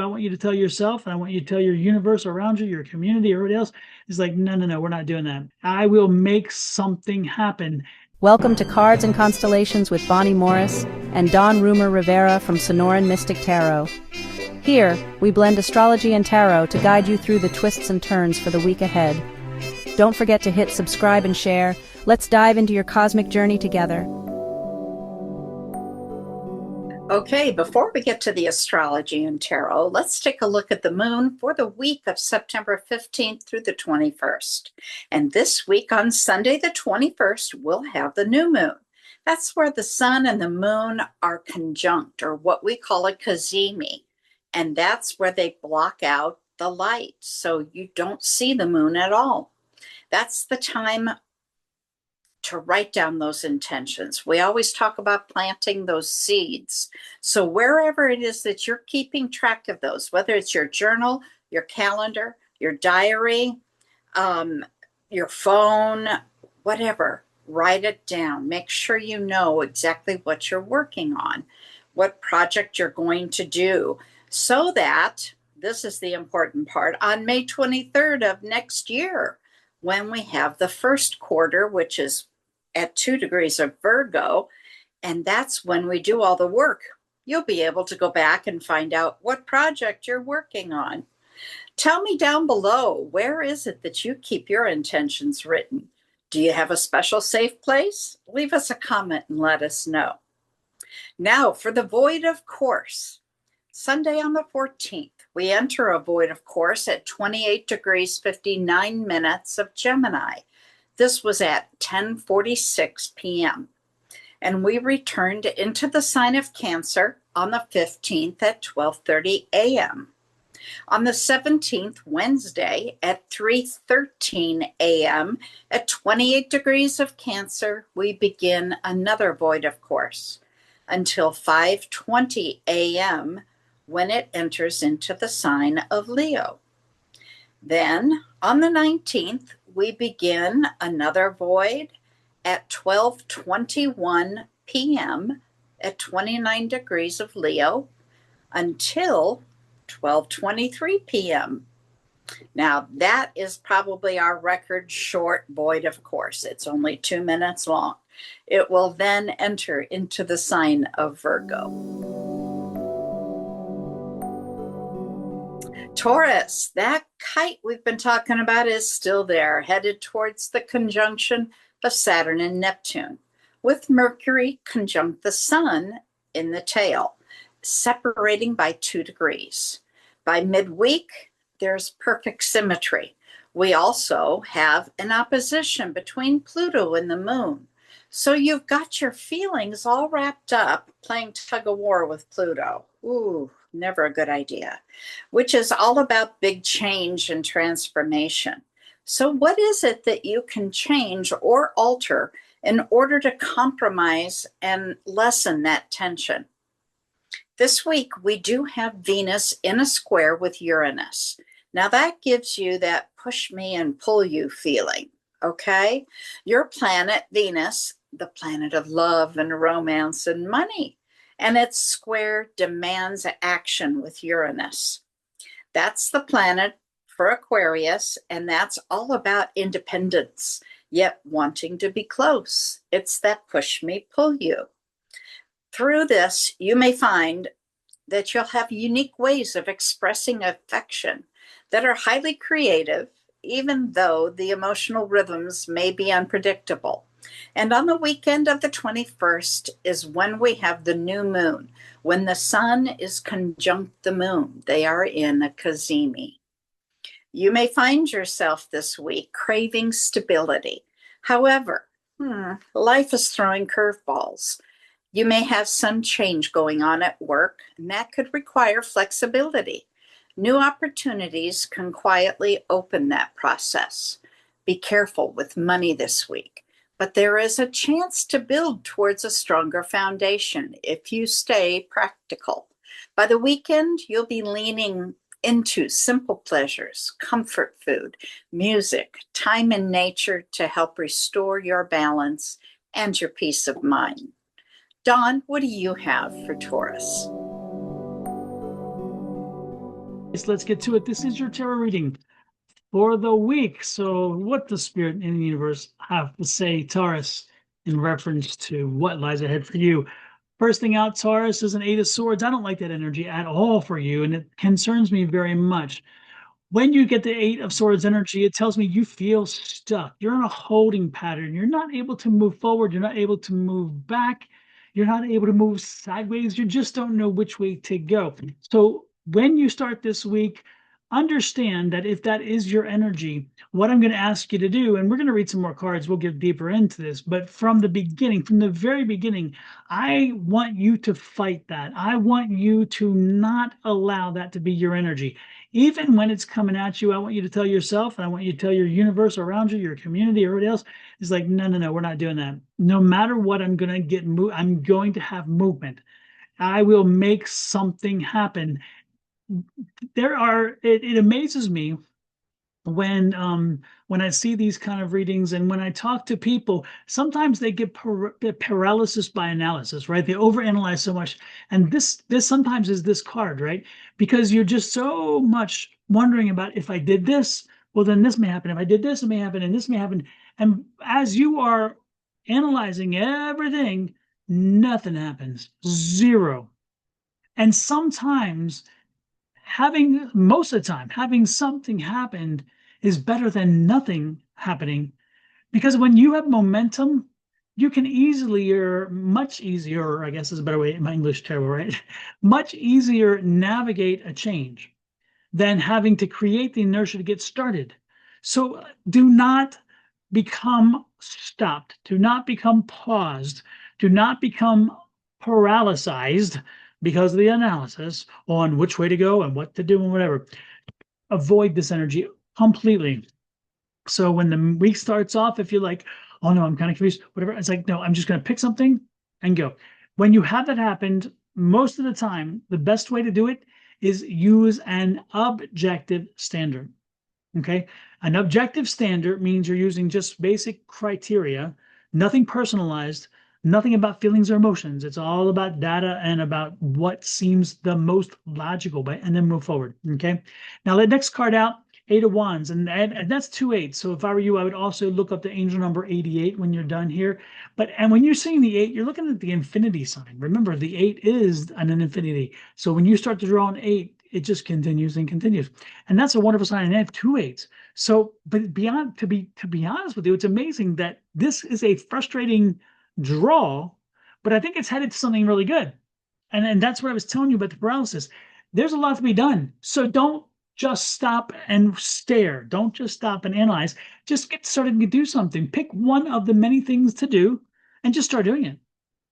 I want you to tell yourself, and I want you to tell your universe around you, your community, everybody else. It's like, no, no, no, we're not doing that. I will make something happen. Welcome to Cards and Constellations with Bonnie Morris and Don Rumor Rivera from Sonoran Mystic Tarot. Here, we blend astrology and tarot to guide you through the twists and turns for the week ahead. Don't forget to hit subscribe and share. Let's dive into your cosmic journey together. Okay, before we get to the astrology and tarot, let's take a look at the moon for the week of September 15th through the 21st. And this week on Sunday the 21st, we'll have the new moon. That's where the sun and the moon are conjunct, or what we call a cazimi. And that's where they block out the light, so you don't see the moon at all. That's the time to write down those intentions. We always talk about planting those seeds. So wherever it is that you're keeping track of those, whether it's your journal, your calendar, your diary, your phone, whatever, write it down. Make sure you know exactly what you're working on, what project you're going to do, so that, this is the important part, on May 23rd of next year, when we have the first quarter, which is at 2 degrees of Virgo, and that's when we do all the work. You'll be able to go back and find out what project you're working on. Tell me down below, where is it that you keep your intentions written? Do you have a special safe place? Leave us a comment and let us know. Now for the void of course. Sunday on the 14th, we enter a void of course at 28 degrees 59 minutes of Gemini. This was at 10:46 p.m. And we returned into the sign of Cancer on the 15th at 12:30 a.m. On the 17th, Wednesday, at 3:13 a.m., at 28 degrees of Cancer, we begin another void of course until 5:20 a.m. when it enters into the sign of Leo. Then on the 19th, we begin another void at 12:21 p.m. at 29 degrees of Leo until 12:23 p.m. Now, that is probably our record short void of course. It's only 2 minutes long. It will then enter into the sign of Virgo. Taurus, that kite we've been talking about is still there, headed towards the conjunction of Saturn and Neptune, with Mercury conjunct the Sun in the tail, separating by 2 degrees. By midweek, there's perfect symmetry. We also have an opposition between Pluto and the Moon. So you've got your feelings all wrapped up playing tug of war with Pluto. Ooh, never a good idea, which is all about big change and transformation. So what is it that you can change or alter in order to compromise and lessen that tension? This week, we do have Venus in a square with Uranus. Now that gives you that push me and pull you feeling, okay? Your planet, Venus, the planet of love and romance and money, and its square demands action with Uranus. That's the planet for Aquarius, and that's all about independence, yet wanting to be close. It's that push me, pull you. Through this, you may find that you'll have unique ways of expressing affection that are highly creative, even though the emotional rhythms may be unpredictable. And on the weekend of the 21st is when we have the new moon, when the sun is conjunct the moon. They are in a cazimi. You may find yourself this week craving stability. However, life is throwing curveballs. You may have some change going on at work, and that could require flexibility. New opportunities can quietly open that process. Be careful with money this week, but there is a chance to build towards a stronger foundation if you stay practical. By the weekend, you'll be leaning into simple pleasures, comfort food, music, time in nature to help restore your balance and your peace of mind. Dawn, what do you have for Taurus? Let's get to it. This is your tarot reading for the week. So, what does Spirit in the universe have to say, Taurus, in reference to what lies ahead for you? First thing out, Taurus is an Eight of Swords. I don't like that energy at all for you, and it concerns me very much. When you get the Eight of Swords energy, it tells me you feel stuck. You're in a holding pattern. You're not able to move forward. You're not able to move back. You're not able to move sideways. You just don't know which way to go. So when you start this week, understand that if that is your energy, what I'm going to ask you to do, and we're going to read some more cards, we'll get deeper into this, but from the beginning, from the very beginning, I want you to fight that. I want you to not allow that to be your energy. Even when it's coming at you, I want you to tell yourself, and I want you to tell your universe around you, your community, everybody else, is like, no, no, no, we're not doing that. No matter what, I'm going to I'm going to have movement. I will make something happen. It amazes me when I see these kind of readings and when I talk to people, sometimes they get paralysis by analysis, right? They overanalyze so much. And this sometimes is this card, right? Because you're just so much wondering about, if I did this, well, then this may happen. If I did this, it may happen, and this may happen. And as you are analyzing everything, nothing happens. Zero. And sometimes most of the time, having something happened is better than nothing happening, because when you have momentum, you can easily, or much easier, I guess is a better way in my English tarot, right? Much easier navigate a change than having to create the inertia to get started. So do not become stopped, do not become paused, do not become paralyzed because of the analysis on which way to go and what to do and whatever. Avoid this energy completely. So when the week starts off, if you're like, oh no, I'm kind of confused, whatever, it's like, no, I'm just going to pick something and go. When you have that happened, most of the time, the best way to do it is use an objective standard. Okay. An objective standard means you're using just basic criteria, nothing personalized, nothing about feelings or emotions. It's all about data and about what seems the most logical, and then move forward. Okay. Now, the next card out, Eight of Wands, and that's 2 8. So if I were you, I would also look up the angel number 88 when you're done here. And when you're seeing the 8, you're looking at the infinity sign. Remember, the 8 is an infinity. So when you start to draw an 8, it just continues and continues. And that's a wonderful sign. And I have 2 8s. So, but to be honest with you, it's amazing that this is a frustrating draw, but I think it's headed to something really good. And that's what I was telling you about the paralysis. There's a lot to be done. So don't just stop and stare. Don't just stop and analyze. Just get started and do something. Pick one of the many things to do and just start doing it.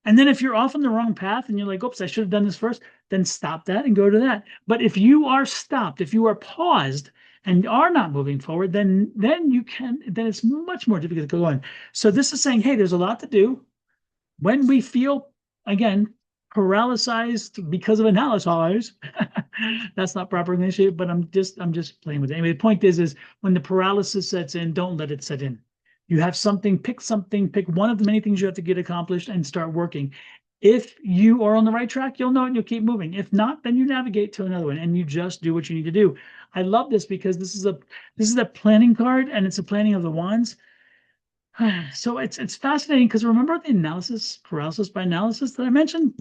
And then if you're off on the wrong path and you're like, oops, I should have done this first, then stop that and go to that. But if you are stopped, if you are paused and are not moving forward, then it's much more difficult to go on. So this is saying, hey, there's a lot to do. When we feel, again, paralyzed because of analysis, that's not proper English, but I'm just playing with it. Anyway, the point is when the paralysis sets in, don't let it set in. You have something, pick one of the many things you have to get accomplished and start working. If you are on the right track, you'll know it and you'll keep moving. If not, then you navigate to another one and you just do what you need to do. I love this because this is a planning card, and it's a planning of the wands. So it's fascinating because remember the paralysis by analysis that I mentioned?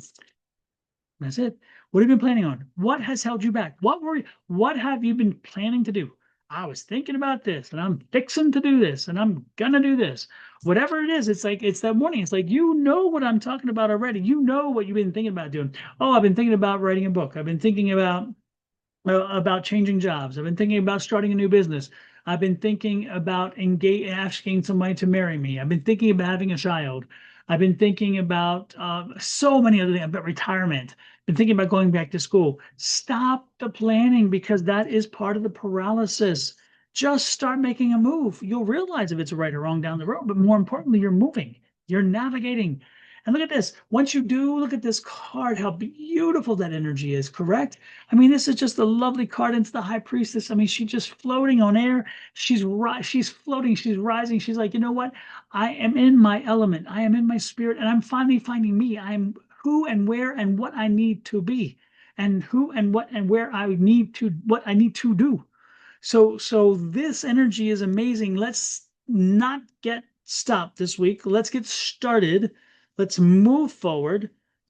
That's it. What have you been planning on? What has held you back? What have you been planning to do? I was thinking about this and I'm fixing to do this and I'm gonna do this. Whatever it is, it's that morning. It's like, you know what I'm talking about already. You know what you've been thinking about doing. Oh, I've been thinking about writing a book. I've been thinking about changing jobs. I've been thinking about starting a new business. I've been thinking about asking somebody to marry me. I've been thinking about having a child. I've been thinking about so many other things, about retirement. Been thinking about going back to school. Stop the planning, because that is part of the paralysis. Just start making a move. You'll realize if it's right or wrong down the road, but more importantly, you're moving. You're navigating. And look at this. Once you do, look at this card, how beautiful that energy is, correct? I mean, this is just a lovely card into the High Priestess. I mean, she's just floating on air. She's floating, she's rising. She's like, you know what? I am in my element. I am in my spirit, and I'm finally finding me. I'm who and where and what I need to be. and who and what and where what I need to do. So this energy is amazing. Let's not get stopped this week. Let's get started. Let's move forward.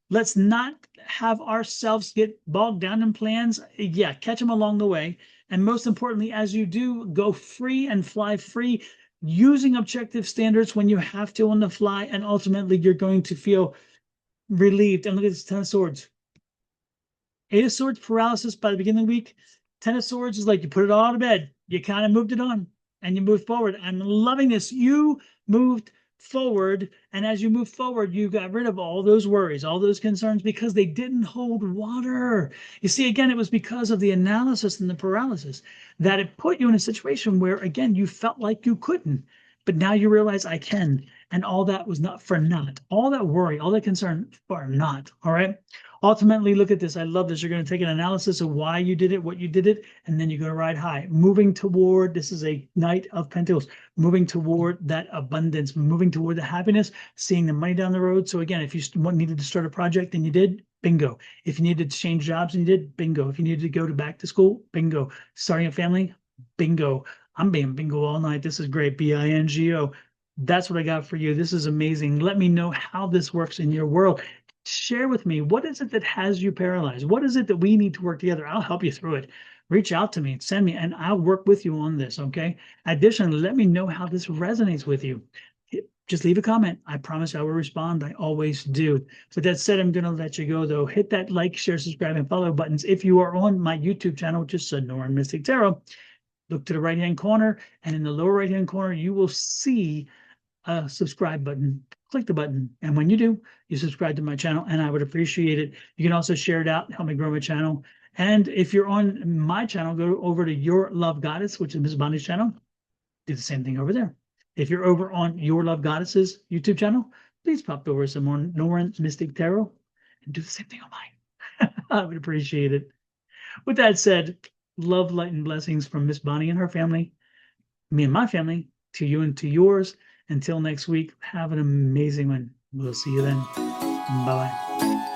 Let's not have ourselves get bogged down in plans. Yeah, catch them along the way. And most importantly, as you do, go free and fly free, using objective standards when you have to on the fly. And ultimately, you're going to feel relieved. And look at this 10 of Swords. 8 of Swords, paralysis by the beginning of the week. 10 of Swords is like you put it all to bed. You kind of moved it on and you moved forward. I'm loving this. You moved forward. And as you move forward, you got rid of all those worries, all those concerns, because they didn't hold water. You see, again, it was because of the analysis and the paralysis that it put you in a situation where, again, you felt like you couldn't. But now you realize I can. And all that was not for naught. All that worry, all that concern for naught. All right. Ultimately, look at this. I love this. You're going to take an analysis of why you did it, what you did it, and then you're going to ride high. Moving toward, this is a Knight of Pentacles, moving toward that abundance, moving toward the happiness, seeing the money down the road. So again, if you needed to start a project and you did, bingo. If you needed to change jobs and you did, bingo. If you needed to go back to school, bingo. Starting a family, bingo. I'm being bingo all night. This is great. B-I-N-G-O. That's what I got for you. This is amazing. Let me know how this works in your world. Share with me, what is it that has you paralyzed? What is it that we need to work together? I'll help you through it. Reach out to me, send me, and I'll work with you on this, okay? Additionally, let me know how this resonates with you. Just leave a comment. I promise I will respond. I always do. With that said, I'm going to let you go, though. Hit that like, share, subscribe, and follow buttons. If you are on my YouTube channel, which is Sonoran Mystic Tarot, look to the right-hand corner, and in the lower right-hand corner, you will see a subscribe button. Click the button, and when you do, you subscribe to my channel, and I would appreciate it. You can also share it out, help me grow my channel. And if you're on my channel, go over to Your Love Goddess, which is Ms. Bonnie's channel. Do the same thing over there. If you're over on Your Love Goddess's YouTube channel, please pop over some more Sonoran Mystic Tarot and do the same thing on mine. I would appreciate it. With that said, love, light, and blessings from Miss Bonnie and her family, me and my family, to you and to yours. Until next week, have an amazing one. We'll see you then. Bye-bye.